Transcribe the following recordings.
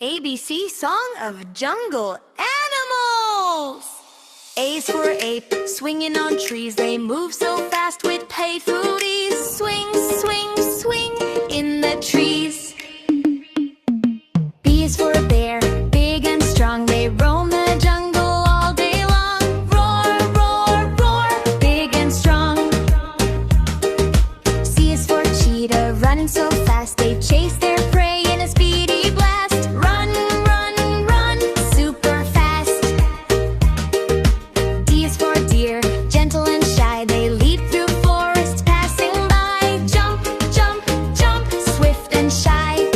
ABC Song of Jungle Animals. A's for ape, swinging on trees. They move so fast with playful ease. Swing, swing, swing in the trees. B is for bear, big and strong. They roam the jungle all day long. Roar, roar, roar, big and strong. C is for cheetah, running so fast. They chase their prey in a speedy blast. Run, run, run, super fast. D is for deer, gentle and shy. They leap through forests, passing by. Jump, jump, jump, swift and shy.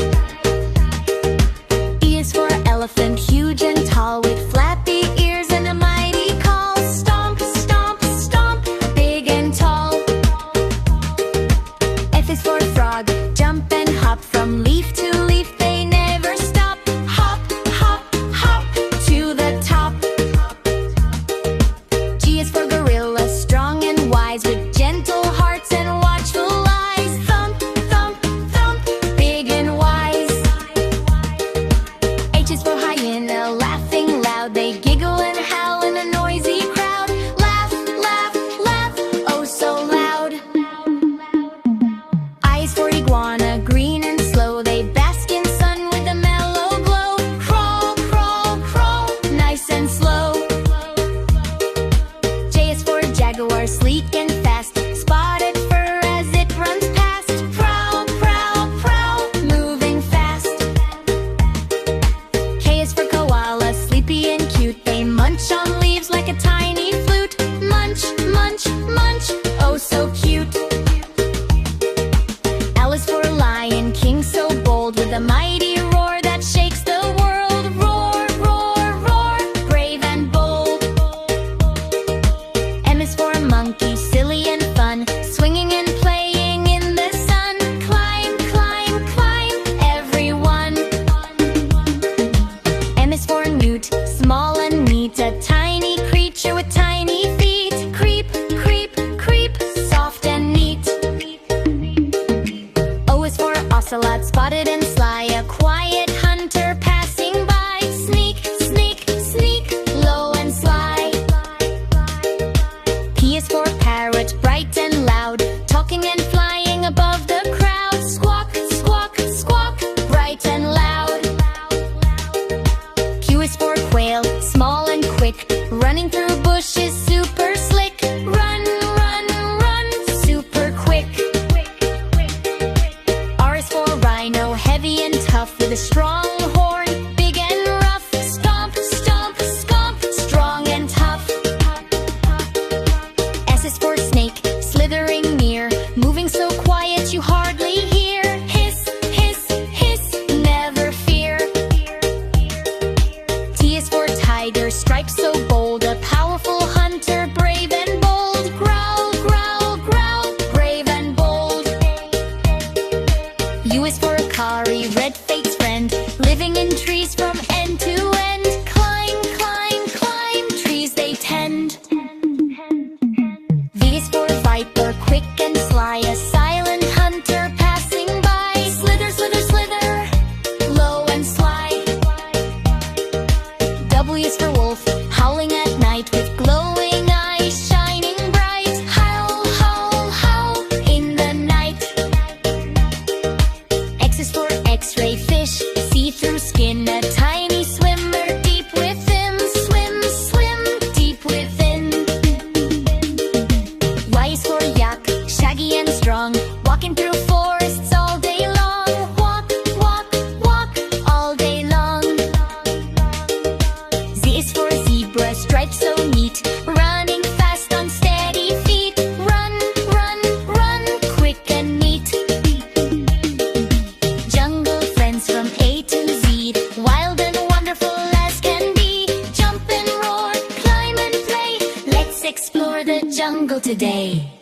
E is for elephant, huge and tall, with flappy ears and a mighty call. Stomp, stomp, stomp, big and tall. F is for frog, jump and hop from leaf to leaf. They never stop. Hop, hop, hop to the top. G is for gorilla, strong and wise, with gentle hearts and watchful eyes. Thump, thump, thump, big and wise. H is for hyena, laughing loud. They giggle and howl in a noisy crowd. Laugh, laugh, laugh, oh so loud. I is for iguana, green and slow. They bask in sun with a mellow glow. Crawl, crawl, crawl, nice and slow. J is for jaguar, sleek and fast. Spotted fur as it runs past. Prowl, prowl, prowl, moving fast. K is for koala, sleepy and cute. They munch on leaves like a tiny flute. Munch, munch, munch, oh so cute. L is for lion, king so bold, with a mighty roar that shakes the world. Roar, roar, roar, brave and bold. M is for monkey, silly and fun, swinging and playing in the sun. Climb, climb, climb, everyone. N is for newt, small and neat, a tiny creature with tiny feet. Creep, creep, creep, soft and neat. O is for ocelot, spotted and sly, a quiet hunter passing by. Sneak, sneak, sneak, low and sly. P is for parrot, bright and loud, talking and flying above the crowd. Squawk, squawk, squawk, bright and loud. Q is for quail, small and quick, running through bushes, super slick. Run, run, run, super quick. R is for rhino, heavy and tough, with a strong horn, big and rough. Stomp, stomp, stomp, strong and tough. S is for snake, slithering near, moving so quiet you hardly hear. Hiss, hiss, hiss, never fear. T is for tiger, striped so bold, a powerful hunter, brave and bold. Growl, growl, growl, brave and bold. U is for Akari, red fate's friend, living in trees from end to end. Climb, climb, climb, trees they tend. V is for viper, quick and sly, a silent hunter passing by. Slither, slither, slither, low and sly. W is for wolf, howling at night, with glowing eyes shining bright. Howl, howl, howl in the night. X is for X-ray, fish, see-through skin, a tiny swimmer deep within. Swim, swim, deep within. Y is for yak, shaggy and strong, walking through forests all day long. Walk, walk, walk, all day long. Z is for zebra, striped so neat, running fast on steady feet. Run, run, run, quick and neat. Jungle friends from A to Z, wild and wonderful as can be. Jump and roar, climb and play, let's explore the jungle today.